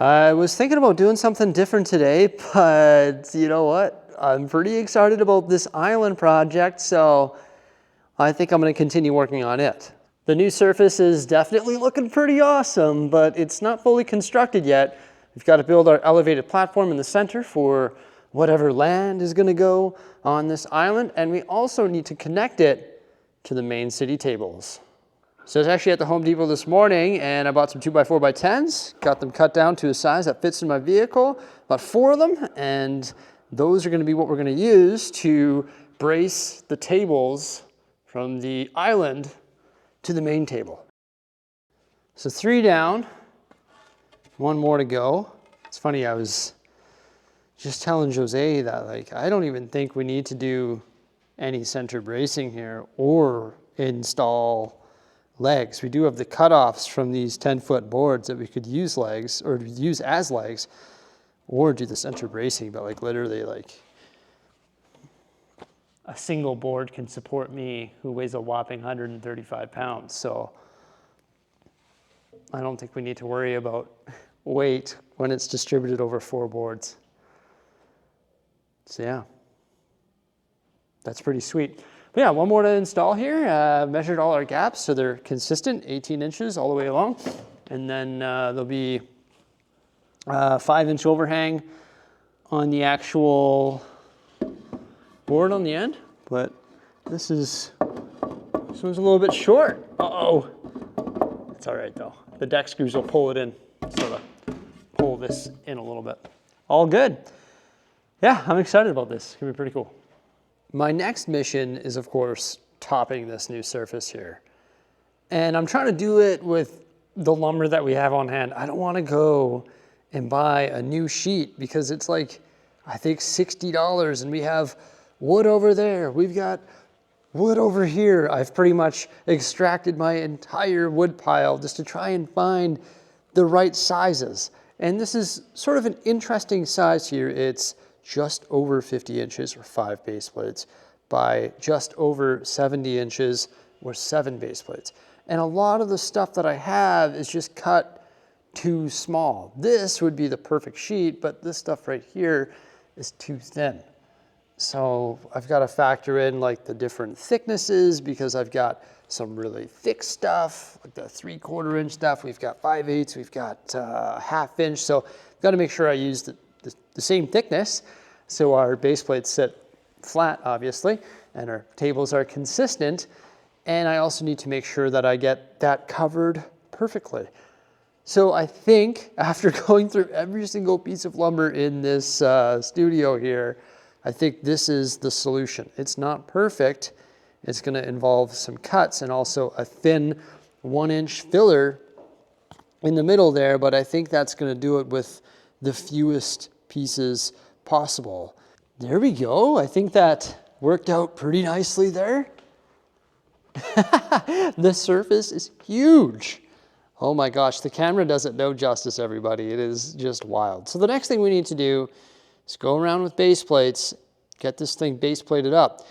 I was thinking about doing something different today, but you know what? I'm pretty excited about this island project, so I think I'm going to continue working on it. The new surface is definitely looking pretty awesome, but it's not fully constructed yet. We've got to build our elevated platform in the center for whatever land is going to go on this island, and we also need to connect it to the main city tables. So I was actually at the Home Depot this morning and I bought some 2x4x10s, got them cut down to a size that fits in my vehicle, about 4 of them, and those are going to be what we're going to use to brace the tables from the island to the main table. So 3 down, 1 more to go. It's funny, I was just telling Jose that I don't even think we need to do any center bracing here or install legs. We do have the cutoffs from these 10-foot boards that we could use legs or use as legs or do the center bracing, but literally a single board can support me who weighs a whopping 135 pounds. So I don't think we need to worry about weight when it's distributed over 4 boards. So yeah, that's pretty sweet. But yeah, 1 more to install here. Measured all our gaps so they're consistent, 18 inches all the way along. And then there'll be a 5-inch overhang on the actual board on the end. But this one's a little bit short. Uh-oh. It's all right though. The deck screws will pull it in. Sort of pull this in a little bit. All good. Yeah, I'm excited about this. It's gonna be pretty cool. My next mission is, of course, topping this new surface here. And I'm trying to do it with the lumber that we have on hand. I don't want to go and buy a new sheet because it's I think $60 and we have wood over there. We've got wood over here. I've pretty much extracted my entire wood pile just to try and find the right sizes. And this is sort of an interesting size here. It's just over 50 inches or 5 base plates by just over 70 inches or 7 base plates. And a lot of the stuff that I have is just cut too small. This would be the perfect sheet, but this stuff right here is too thin. So I've got to factor in the different thicknesses because I've got some really thick stuff, like the 3/4 inch stuff. We've got 5/8, we've got 1/2 inch. So I've got to make sure I use the same thickness so our base plates sit flat, obviously, and our tables are consistent. And I also need to make sure that I get that covered perfectly. So I think after going through every single piece of lumber in this studio here, I think this is the solution. It's not perfect. It's going to involve some cuts and also a thin 1-inch filler in the middle there, but I think that's going to do it with the fewest pieces possible. There we go. I think that worked out pretty nicely there. The surface is huge. Oh my gosh, the camera does it no justice, everybody. It is just wild. So the next thing we need to do is go around with base plates, get this thing base plated up,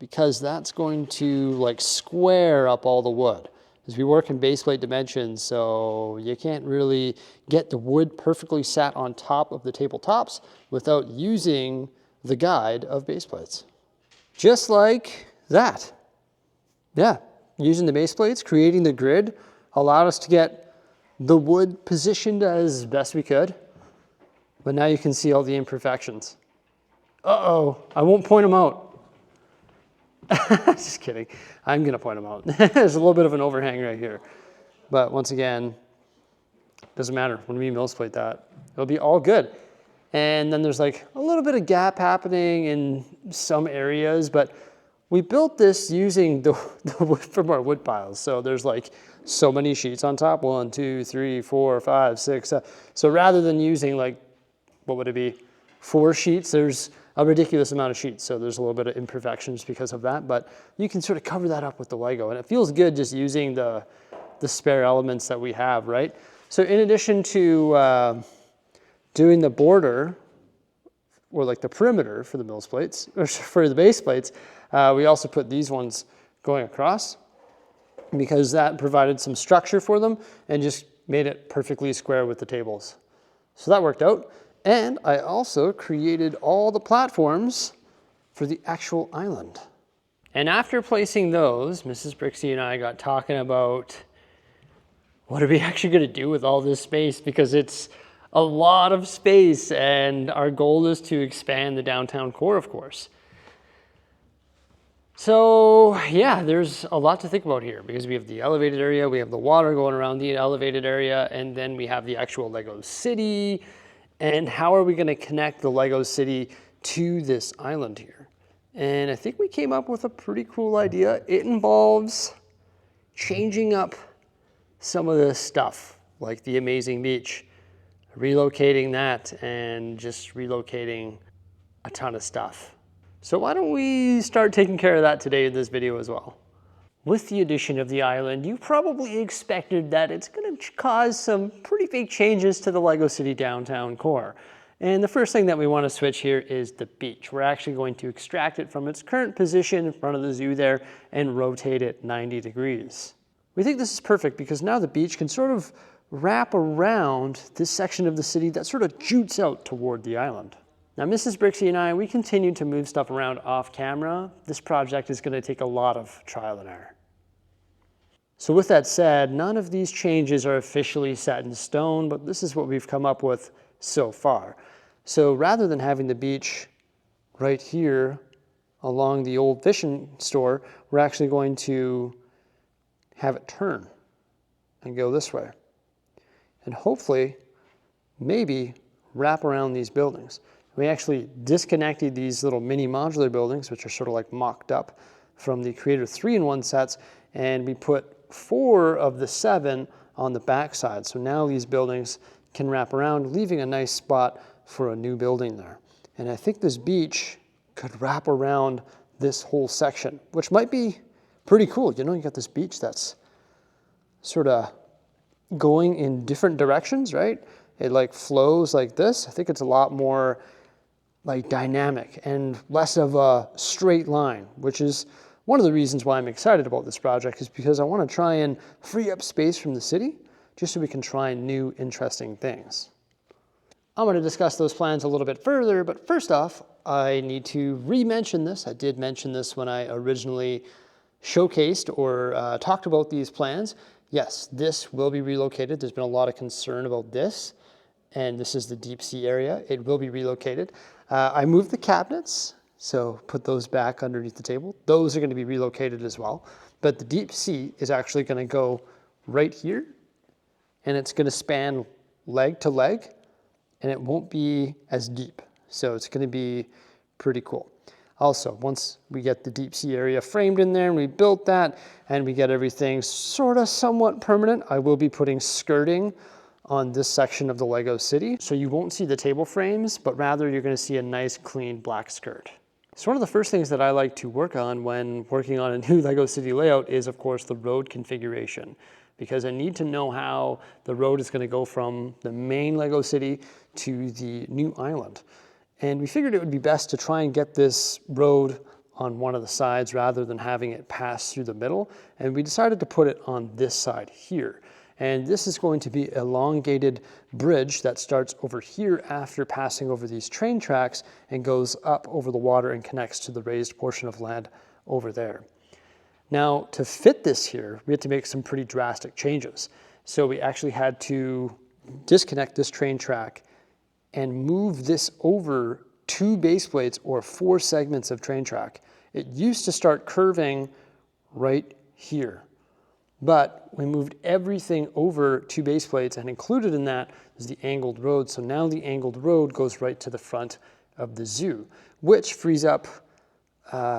because that's going to square up all the wood. As we work in base plate dimensions, so you can't really get the wood perfectly sat on top of the tabletops without using the guide of base plates. Just like that. Yeah, using the base plates, creating the grid allowed us to get the wood positioned as best we could. But now you can see all the imperfections. Uh-oh, I won't point them out. Just kidding. I'm going to point them out. There's a little bit of an overhang right here. But once again, doesn't matter. When we mills plate that, it'll be all good. And then there's a little bit of gap happening in some areas, but we built this using the wood from our wood piles. So there's so many sheets on top. 1, 2, 3, 4, 5, 6. So rather than using what would it be? 4 sheets, there's a ridiculous amount of sheets. So there's a little bit of imperfections because of that, but you can sort of cover that up with the Lego. And it feels good just using the spare elements that we have, right? So in addition to doing the border or the perimeter for the mills plates, or for the base plates, we also put these ones going across because that provided some structure for them and just made it perfectly square with the tables. So that worked out. And I also created all the platforms for the actual island. And after placing those, Mrs. Bricksie and I got talking about what are we actually going to do with all this space, because it's a lot of space and our goal is to expand the downtown core, of course. So yeah, there's a lot to think about here because we have the elevated area, we have the water going around the elevated area, and then we have the actual Lego city. And how are we going to connect the Lego city to this island here? And I think we came up with a pretty cool idea. It involves changing up some of this stuff, like the amazing beach, relocating that, and just relocating a ton of stuff. So why don't we start taking care of that today in this video as well? With the addition of the island, you probably expected that it's going to cause some pretty big changes to the Lego City downtown core. And the first thing that we want to switch here is the beach. We're actually going to extract it from its current position in front of the zoo there and rotate it 90 degrees. We think this is perfect because now the beach can sort of wrap around this section of the city that sort of jutes out toward the island. Now, Mrs. Bricksie and I, we continue to move stuff around off camera. This project is going to take a lot of trial and error. So with that said, none of these changes are officially set in stone, but this is what we've come up with so far. So rather than having the beach right here along the old fishing store, we're actually going to have it turn and go this way. And hopefully, maybe wrap around these buildings. We actually disconnected these little mini modular buildings, which are sort of like mocked up from the Creator 3-in-1 sets, and we put 4 of the 7 on the back side. So now these buildings can wrap around, leaving a nice spot for a new building there. And I think this beach could wrap around this whole section, which might be pretty cool. You know, you got this beach that's sort of going in different directions, right? It like flows like this. I think it's a lot more like dynamic and less of a straight line, which is one of the reasons why I'm excited about this project, is because I want to try and free up space from the city just so we can try new interesting things. I'm going to discuss those plans a little bit further, but first off, I need to re-mention this. I did mention this when I originally showcased or talked about these plans. Yes, this will be relocated. There's been a lot of concern about this, and this is the deep sea area. It will be relocated. I moved the cabinets, so put those back underneath the table. Those are going to be relocated as well. But the deep sea is actually going to go right here, and it's going to span leg to leg, and it won't be as deep. So it's going to be pretty cool. Also, once we get the deep sea area framed in there and we built that and we get everything sort of somewhat permanent, I will be putting skirting on this section of the Lego city. So you won't see the table frames, but rather you're going to see a nice clean black skirt. So one of the first things that I like to work on when working on a new Lego city layout is, of course, the road configuration, because I need to know how the road is going to go from the main Lego city to the new island. And we figured it would be best to try and get this road on one of the sides rather than having it pass through the middle. And we decided to put it on this side here. And this is going to be an elongated bridge that starts over here after passing over these train tracks and goes up over the water and connects to the raised portion of land over there. Now, to fit this here, we had to make some pretty drastic changes. So we actually had to disconnect this train track and move this over 2 base plates or 4 segments of train track. It used to start curving right here, but we moved everything over 2 base plates, and included in that is the angled road. So now the angled road goes right to the front of the zoo, which frees up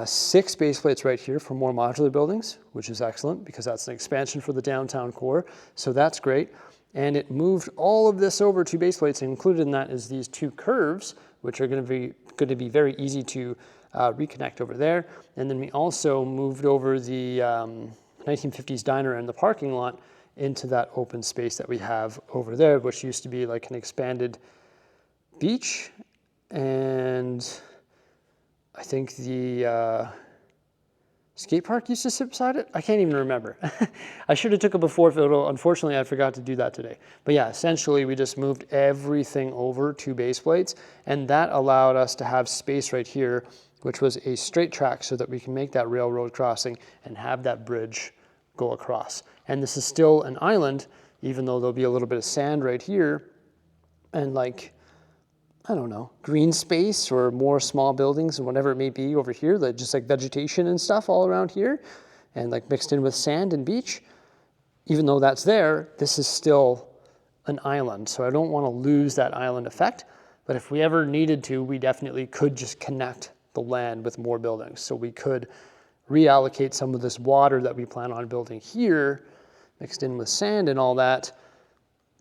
6 base plates right here for more modular buildings, which is excellent because that's an expansion for the downtown core. So that's great. And it moved all of this over 2 base plates, and included in that is these 2 curves, which are going to be very easy to reconnect over there. And then we also moved over the 1950s diner and the parking lot into that open space that we have over there, which used to be like an expanded beach. And I think the skate park used to sit beside it? I can't even remember. I should have took a before photo. Unfortunately, I forgot to do that today. But yeah, essentially we just moved everything over to base plates, and that allowed us to have space right here, which was a straight track so that we can make that railroad crossing and have that bridge go across. And this is still an island, even though there'll be a little bit of sand right here and like, I don't know, green space or more small buildings and whatever it may be over here, like just like vegetation and stuff all around here and like mixed in with sand and beach. Even though that's there, this is still an island. So I don't want to lose that island effect. But if we ever needed to, we definitely could just connect the land with more buildings. So we could reallocate some of this water that we plan on building here, mixed in with sand and all that,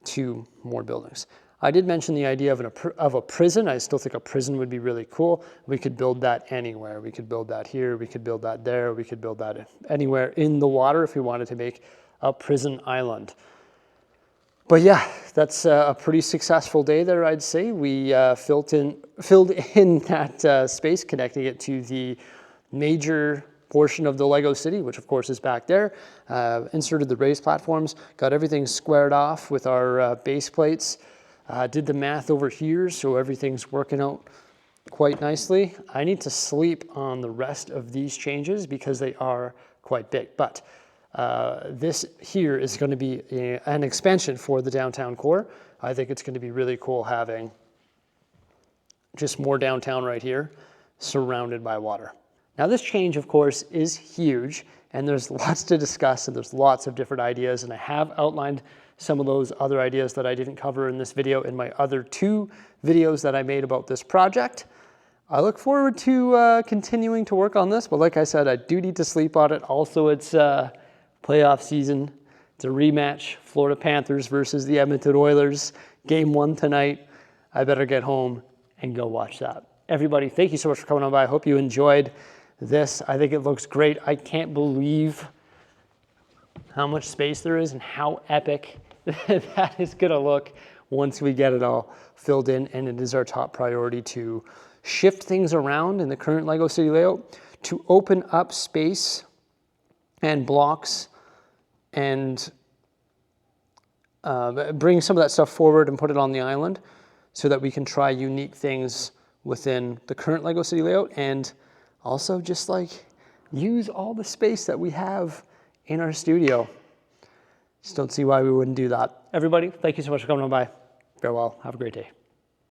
to more buildings. I did mention the idea of a prison. I still think a prison would be really cool. We could build that anywhere. We could build that here. We could build that there. We could build that anywhere in the water if we wanted to make a prison island. But yeah, that's a pretty successful day there, I'd say. We filled in that space, connecting it to the major portion of the Lego city, which of course is back there. Inserted the raised platforms, got everything squared off with our base plates. Did the math over here, so everything's working out quite nicely. I need to sleep on the rest of these changes because they are quite big. But this here is going to be an expansion for the downtown core. I think it's going to be really cool having just more downtown right here, surrounded by water. Now this change, of course, is huge, and there's lots to discuss, and there's lots of different ideas, and I have outlined some of those other ideas that I didn't cover in this video in my other 2 videos that I made about this project. I look forward to continuing to work on this, but like I said, I do need to sleep on it. Also, it's playoff season. It's a rematch, Florida Panthers versus the Edmonton Oilers. Game 1 tonight. I better get home and go watch that. Everybody, thank you so much for coming on by. I hope you enjoyed this. I think it looks great. I can't believe how much space there is and how epic that is going to look once we get it all filled in. And it is our top priority to shift things around in the current Lego City layout, to open up space and blocks and bring some of that stuff forward and put it on the island so that we can try unique things within the current Lego City layout, and also just like use all the space that we have in our studio. Just don't see why we wouldn't do that. Everybody, thank you so much for coming on by. Farewell. Have a great day.